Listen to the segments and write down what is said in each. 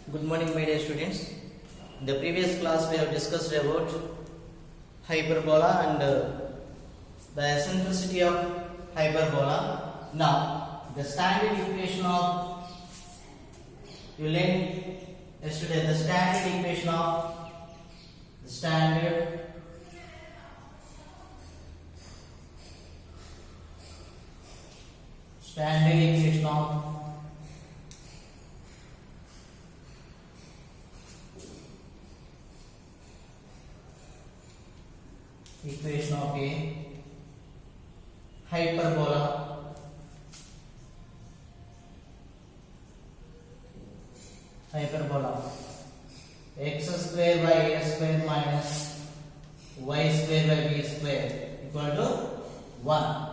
Good morning, my dear students. In the previous class, we have discussed about hyperbola and the eccentricity of hyperbola. Now, the standard equation of you learned yesterday. The standard equation of equation of a hyperbola x square by a square minus y square by b square equal to 1.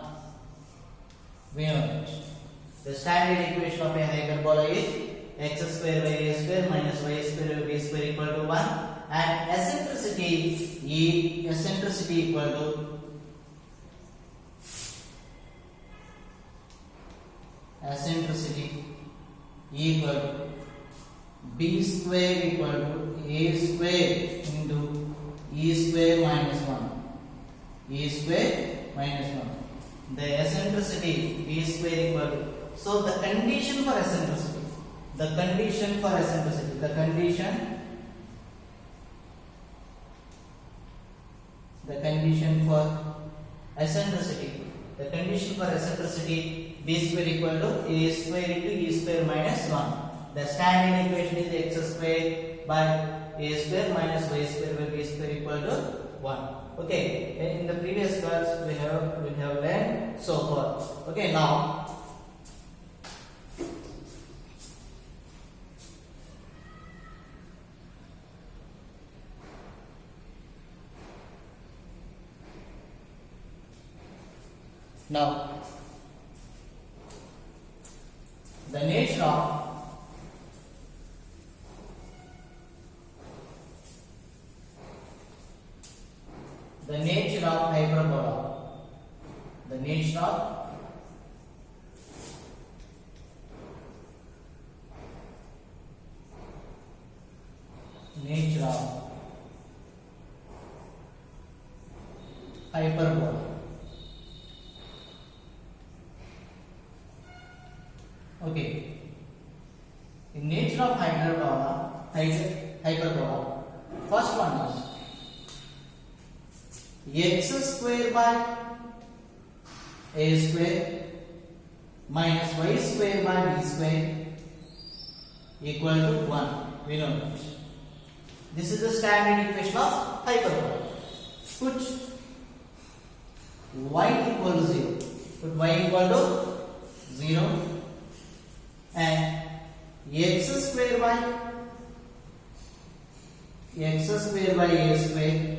We know that the standard equation of a hyperbola is x square by a square minus y square by b square equal to 1, and eccentricity equal to b square equal to a square into e square minus 1. The eccentricity b square equal to, so the condition for eccentricity b square equal to a square into e square minus 1. The standard equation is x square by a square minus y square by b square equal to 1. Okay, in the previous class we have learned so far. Okay, now the nature of hyperbola. The nature of hyperbola. Okay. In nature of hyperbola, first one is x square by a square minus y square by b square equal to 1. We know that. This is the standard equation of hyperbola. Put y equal to 0. Put y equal to 0. And x square by a square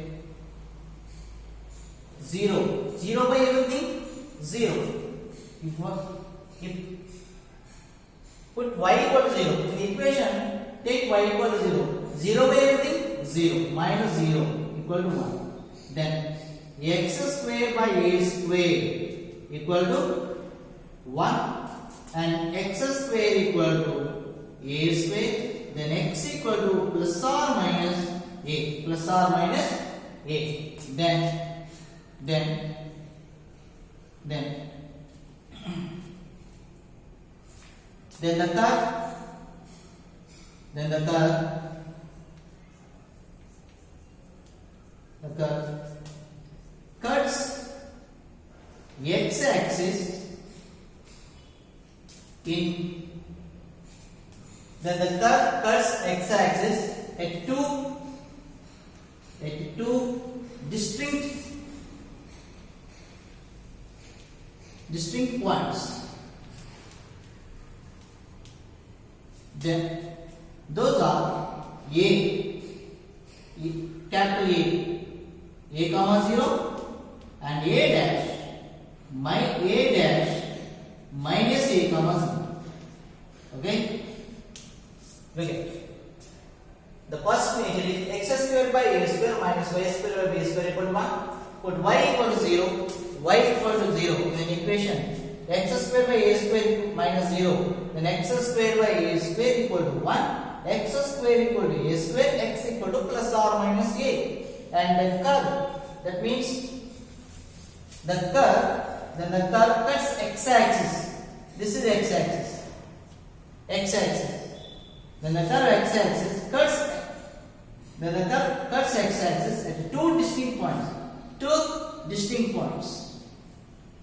0 by everything 0. If put y equal to 0 in the equation, take y equal to 0 by everything 0 minus 0 equal to 1. Then x square by a square equal to 1. And x square equal to a square, then x equal to plus or minus a, then the curve cuts x axis then the curve cuts x axis at two distinct points. Then those are capital A comma 0 and A dash minus A comma 0. Okay. The first measure is x square by a square minus y square by b square equal to 1. Put y equal to 0, y equal to 0 in an equation. x square by a square minus 0, then x square by a square equal to 1, x square equal to a square, x equal to plus or minus a, and the curve, that means the curve, then the curve cuts x axis. This is x axis, then the curve x axis cuts, then the curve cuts x axis at two distinct points.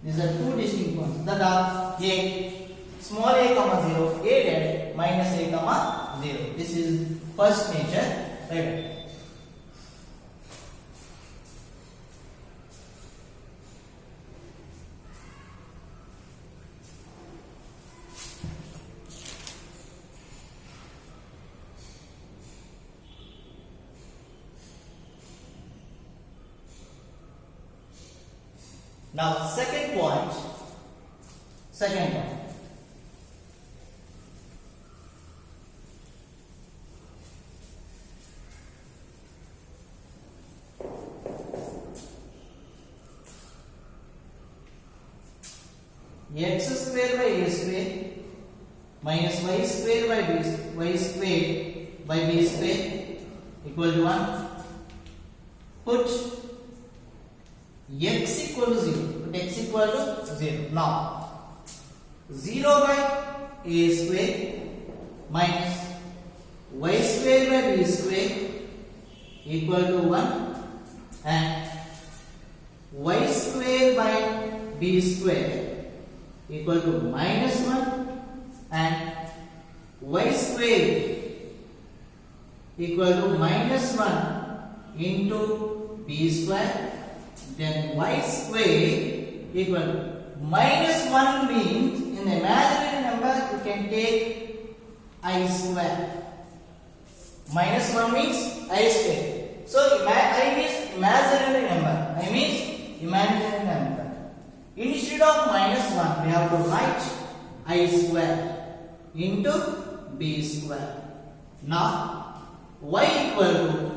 These are two distinct points that are a small a comma 0, a dash minus a comma 0. This is first nature right. Now second point. X square by a square minus y square by b square equal to 1. Put x equal to 0. Put x equal to 0. Now 0 by a square minus y square by b square equal to 1, and y square by b square equal to minus 1, and y square equal to minus 1 into b square, then y square equal to minus 1 means in the imaginary number you can take I square. Minus 1 means I square. So I means imaginary number. I means imaginary number. Instead of minus 1 we have to write I square into b square. Now y equal to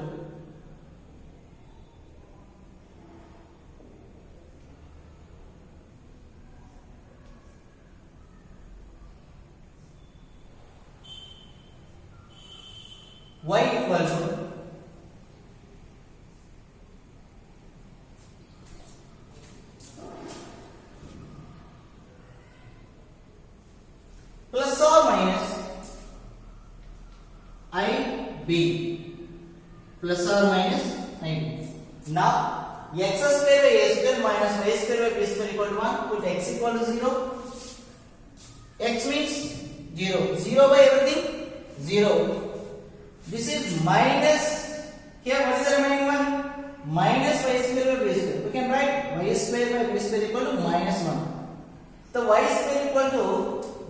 plus or minus IB, plus or minus IB. Now x square by a square minus y square by b square equal to 1. Put x equal to 0. X means 0. 0 by everything 0. This is minus. Here what is the remaining one? Minus y square by b square. We can write y square by b square equal to minus 1. The y square equal to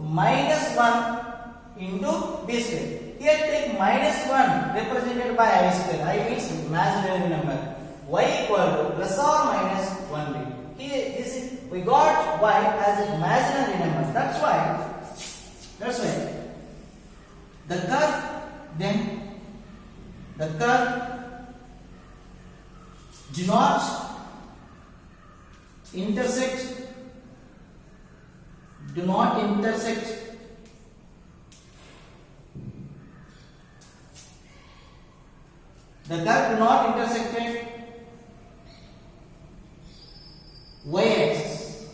minus 1 into b square. Here take minus 1 represented by I square. I means imaginary number. Y equal to plus or minus 1b. Here this is, we got y as an imaginary number. That's why the curve do not intersect the curve do not intersect y-axis.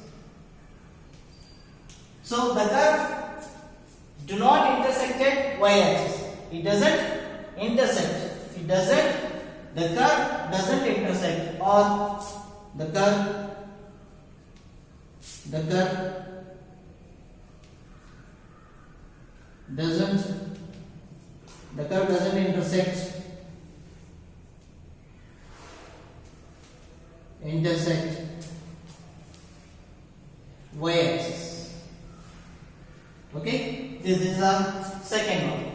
So the curve do not intersect y-axis. It doesn't intersect. The curve doesn't intersect, or the curve doesn't intersect y-axis. Okay, this is the second one.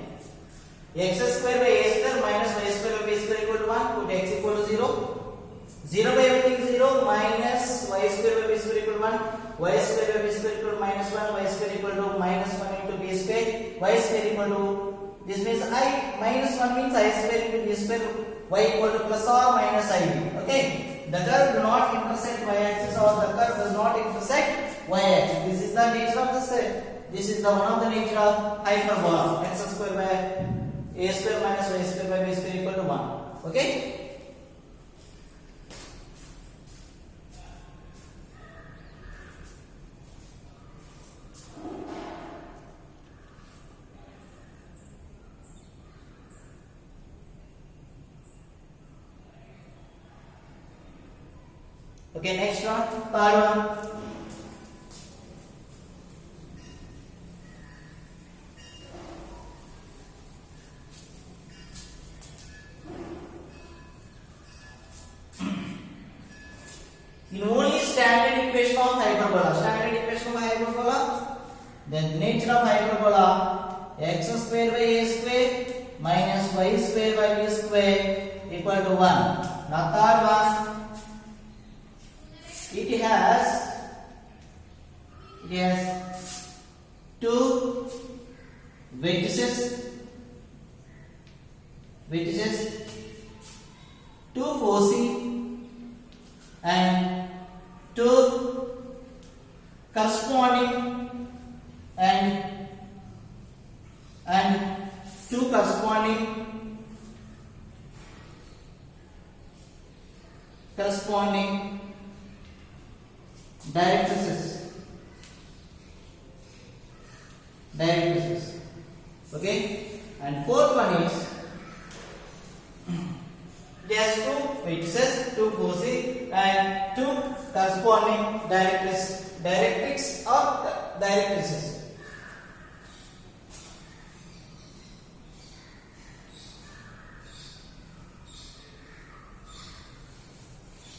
X square by a square minus y square by b square equal to 1. Put x equal to 0. 0 by everything 0 minus y square by b square equal to 1. Y square by b square equal to minus 1. Y square equal to minus 1 into b square. Y square equal to, this means I minus 1 means I square into b square. Y equal to plus or minus ib. Okay, the curve do not intersect y axis, or the curve does not intersect y axis. This is the nature of the set. This is the one of the nature of hyperbola. X square by a square minus y square by b square equal to 1. Okay. Okay, next one, third one. In only standard equation of hyperbola, then nature of hyperbola, x square by a square minus y square by b square equal to 1. Now third one, it has two vertices, two foci and two corresponding directrices. Okay, and fourth one is there's two vertices, two foci and two corresponding directrix or directrices.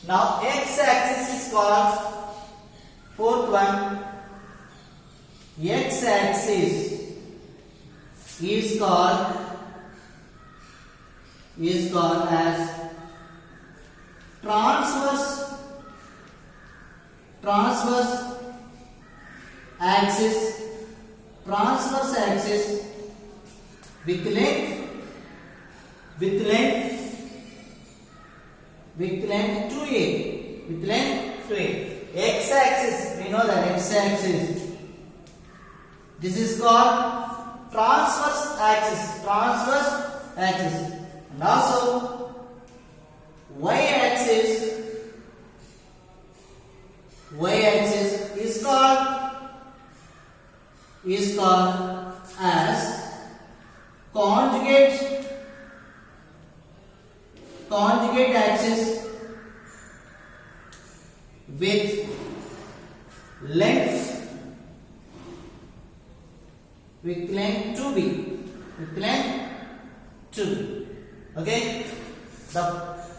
Now x-axis is called fourth one. X-axis is called as transverse axis with length 2a. X-axis, we know that x-axis. This is called transverse axis. And also y-axis is called as conjugate axis with length 2b. Okay, the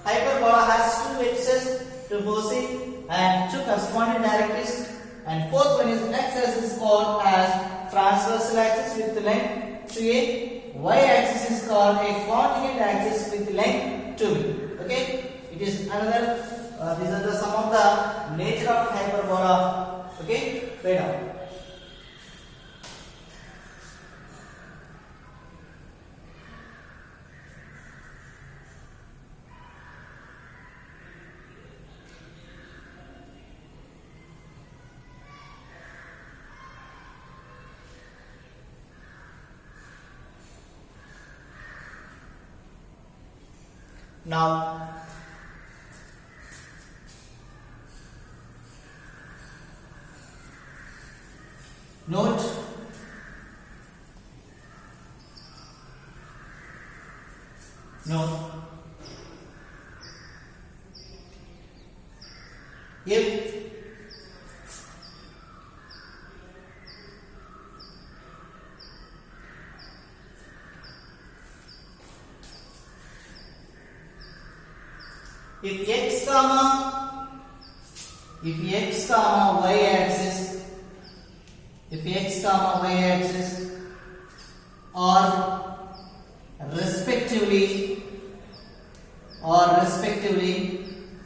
hyperbola has two vertices, two foci and two corresponding directrices, and fourth one is x-axis is called as transversal axis with length 2a. Y-axis is called a conjugate axis with length 2b. Okay, it is another. These are some of the nature of hyperbola. Okay, right now. Now, note if x comma y axis are respectively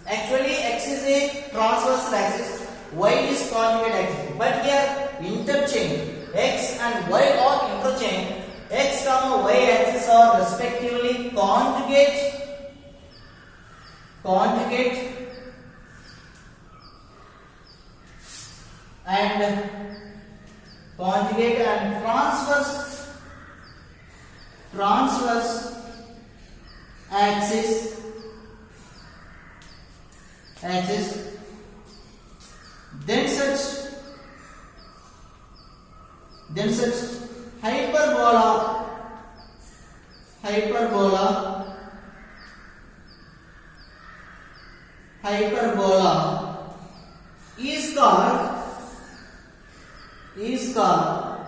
actually x is a transversal axis, y is conjugate axis, but here interchange, x and y are interchange. X comma y axis are respectively conjugate and conjugate and transverse axis then such hyperbola is called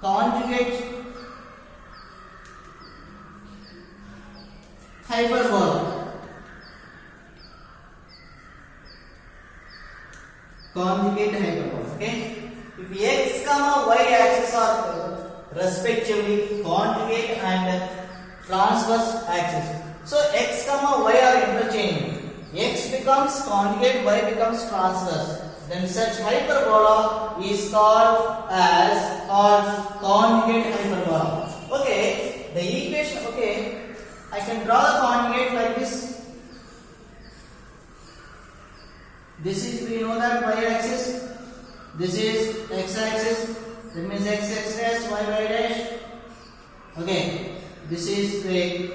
conjugate hyperbola. Conjugate hyperbola. Okay, if x comma y axis are respectively conjugate and transverse axis, so x comma y are interchanged. X becomes conjugate, y becomes transverse. Then such hyperbola is called conjugate hyperbola. Okay, the equation. Okay, I can draw the conjugate like this. This is, we know that y axis. This is x axis. That means x dash, y dash. Okay, this is the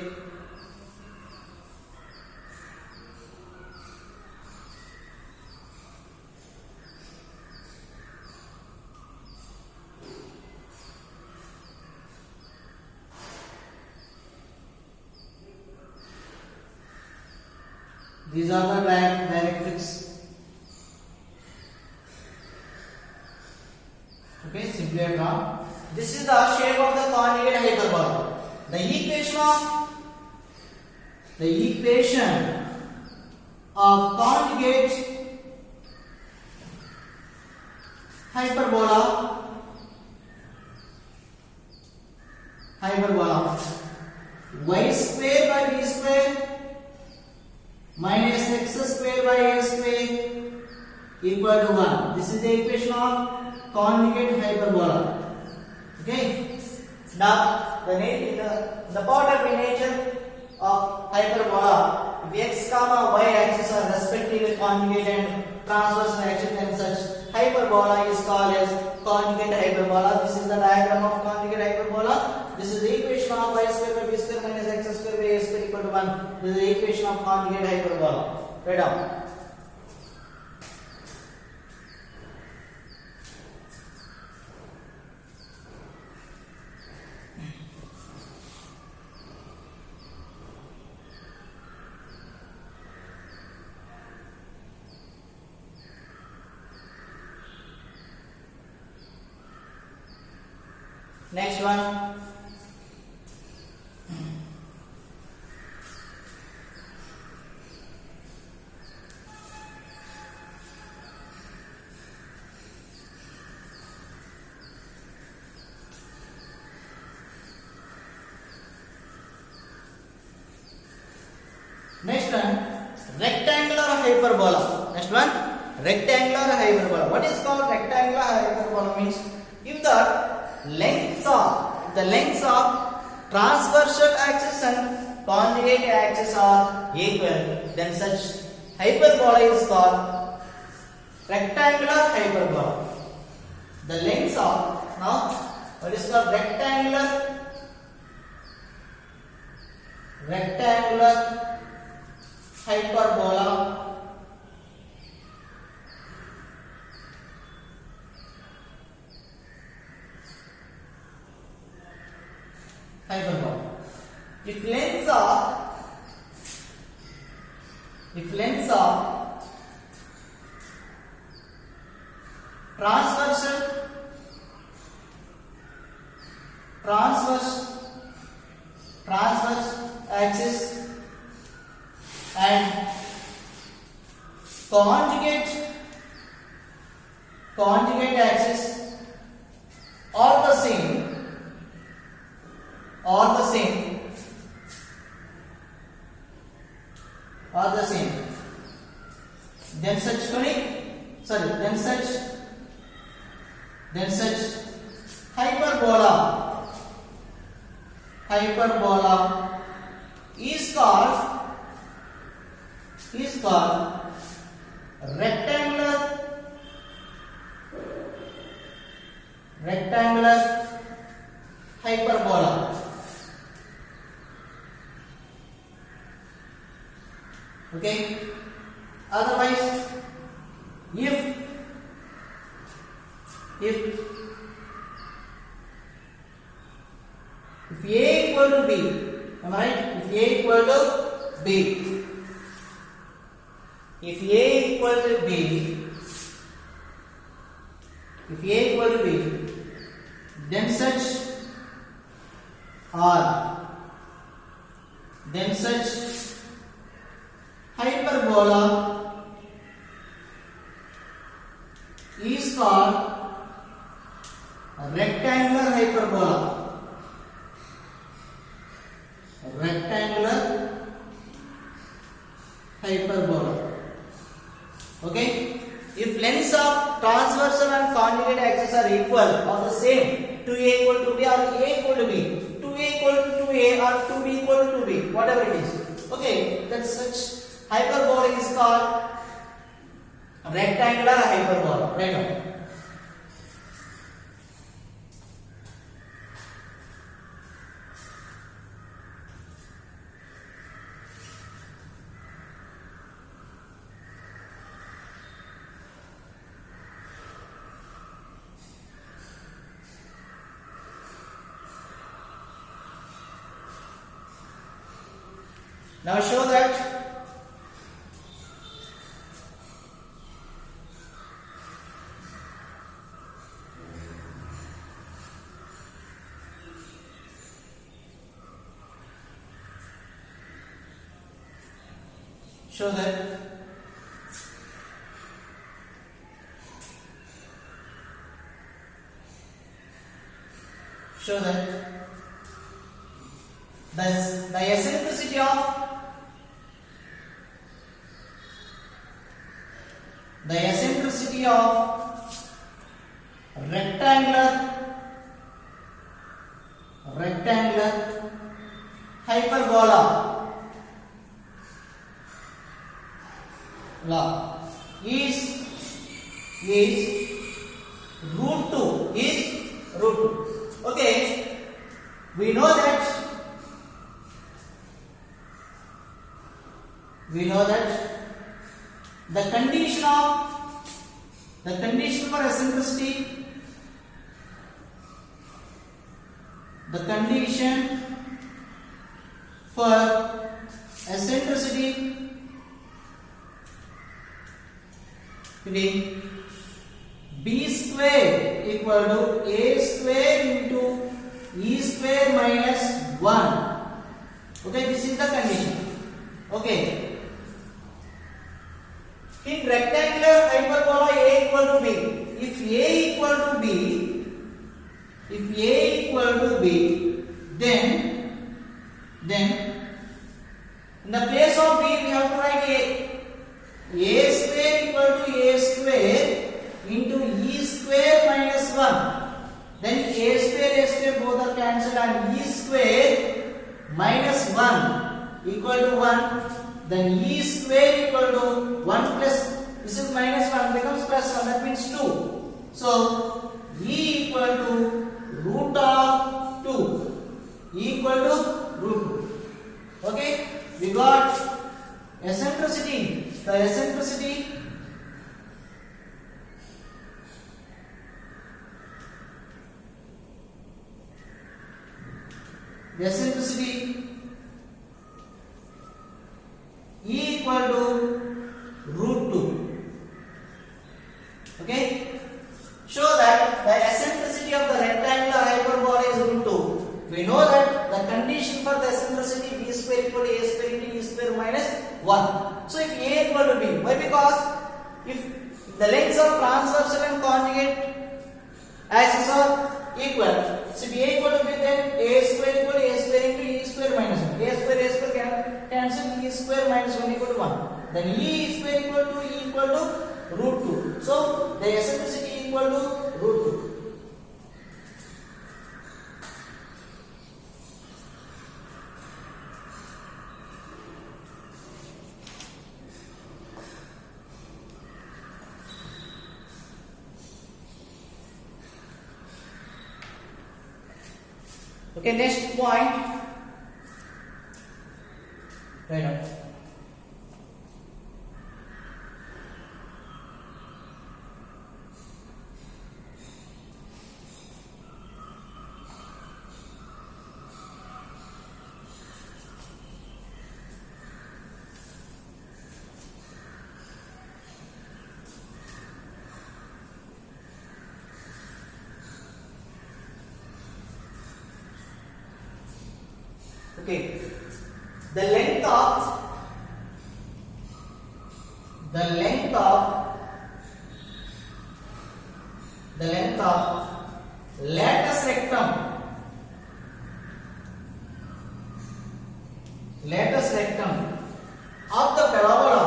these are the directrix. Okay, simply draw. This is the shape of the conjugate hyperbola. The equation of conjugate hyperbola y square by b square minus x square by a square equal to 1. This is the equation of conjugate hyperbola. Okay. Now the part of the nature of hyperbola, if x comma y axis are respectively conjugate and transverse axis, then such hyperbola is called as conjugate hyperbola. This is the diagram of conjugate hyperbola. This is the equation of y square by b square minus x square by a square equal to 1. This is the equation of conjugate hyperbola. Write down. Next one. Next one, rectangular hyperbola. Next one, rectangular hyperbola. What is called rectangular hyperbola means if the lengths of transversal axis and conjugate axis are equal, then such hyperbola is called rectangular hyperbola. The lengths of, now what is called rectangular hyperbola. If lengths of transverse axis and conjugate axis are the same, then such hyperbola is called rectangular hyperbola. Okay, otherwise if A equal to B, am I right? If A equal to B, if A equal to B, if A equal to B, then such hyperbola is called rectangular hyperbola. Rectangular hyperbola. Okay, if lengths of transversal and conjugate axes are equal or the same, 2A equal to B or A equal to B, 2A equal to 2A or 2B equal to 2B, whatever it is. Okay, that such hyperbola is called rectangular hyperbola. Right now. Now show that show that the eccentricity of rectangular hyperbola is root 2 is root 2. Okay, we know that the condition for eccentricity, B square equal to A square into E square minus 1. Okay, this is the condition. Okay, in rectangular hyperbola A equal to B, if A equal to B, then in the place of B we have to write A square equal to A square into E square minus 1. Then A square both are cancelled and E square minus 1 equal to 1. Then E square equal to 1 plus, this is minus 1 becomes plus 1, that means 2. So E equal to root of 2. E equal to root 2. Okay, we got eccentricity. The eccentricity E equal to root 2. Okay, show that the eccentricity of the rectangular hyperbola is root 2. We know that the condition for the eccentricity B square equal to A square into E square minus 1. So if A equal to B, why? Because if the lengths of transversal and conjugate axes are equal, so if A equal to B, then A square equal to A square into E square minus 1. A square can cancel, E square minus 1 equal to 1. Then E square equal to E equal to root 2. So the eccentricity equal to root 2. Okay, next point. Right now. Okay, the length of lattice rectum of the parabola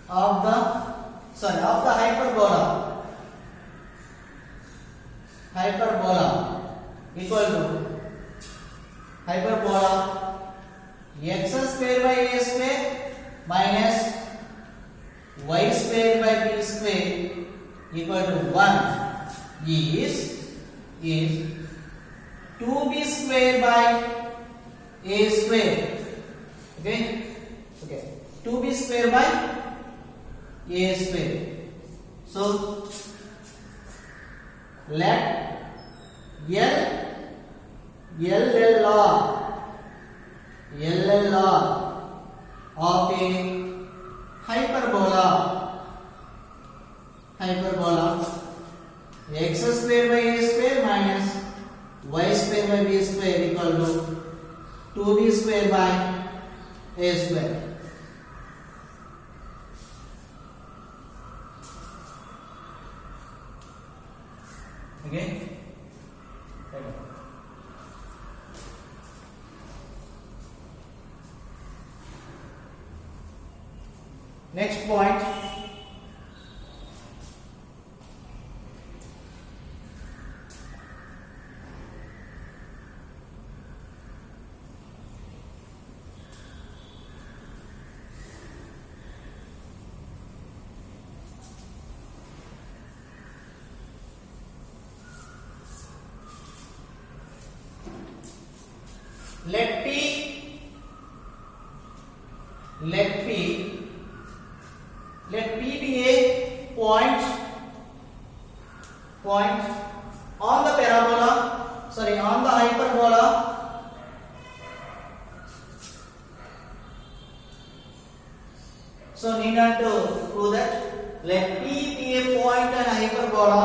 of the hyperbola equal to hyperbola x square by a square minus y square by b square equal to 1 is 2b square by a square. Okay, 2b square by a square. So let L log of a hyperbola x square by a square minus y square by b square equal to 2b square by a square. Okay. Next point. Let P be a point on the on the hyperbola so need not to prove that. Let P be a point on hyperbola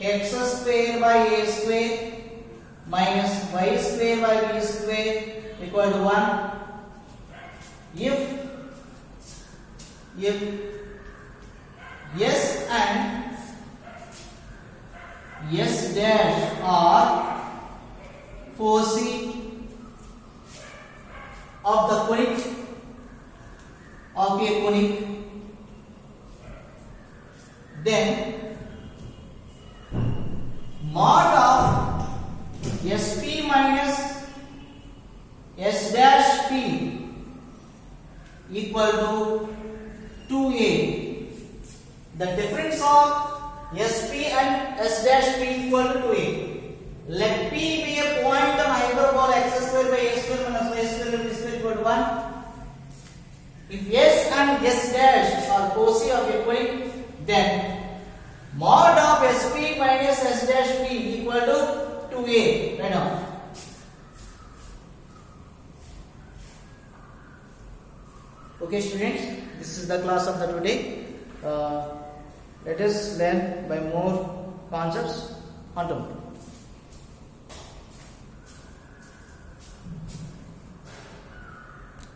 x square by a square minus y square by b square equal to 1 if S and S dash are foci of the conic of a conic, then mod of SP minus S dash P equal to 2a. The difference of SP and S dash P equal to 2a. Let P be a point on hyperbola x square by a square minus y square by b square equal to 1. If S and S dash are foci of a conic, then mod of SP minus S dash P equal to 2a. Right now. Okay, students, this is the class of the today. Let us learn by more concepts on tomorrow.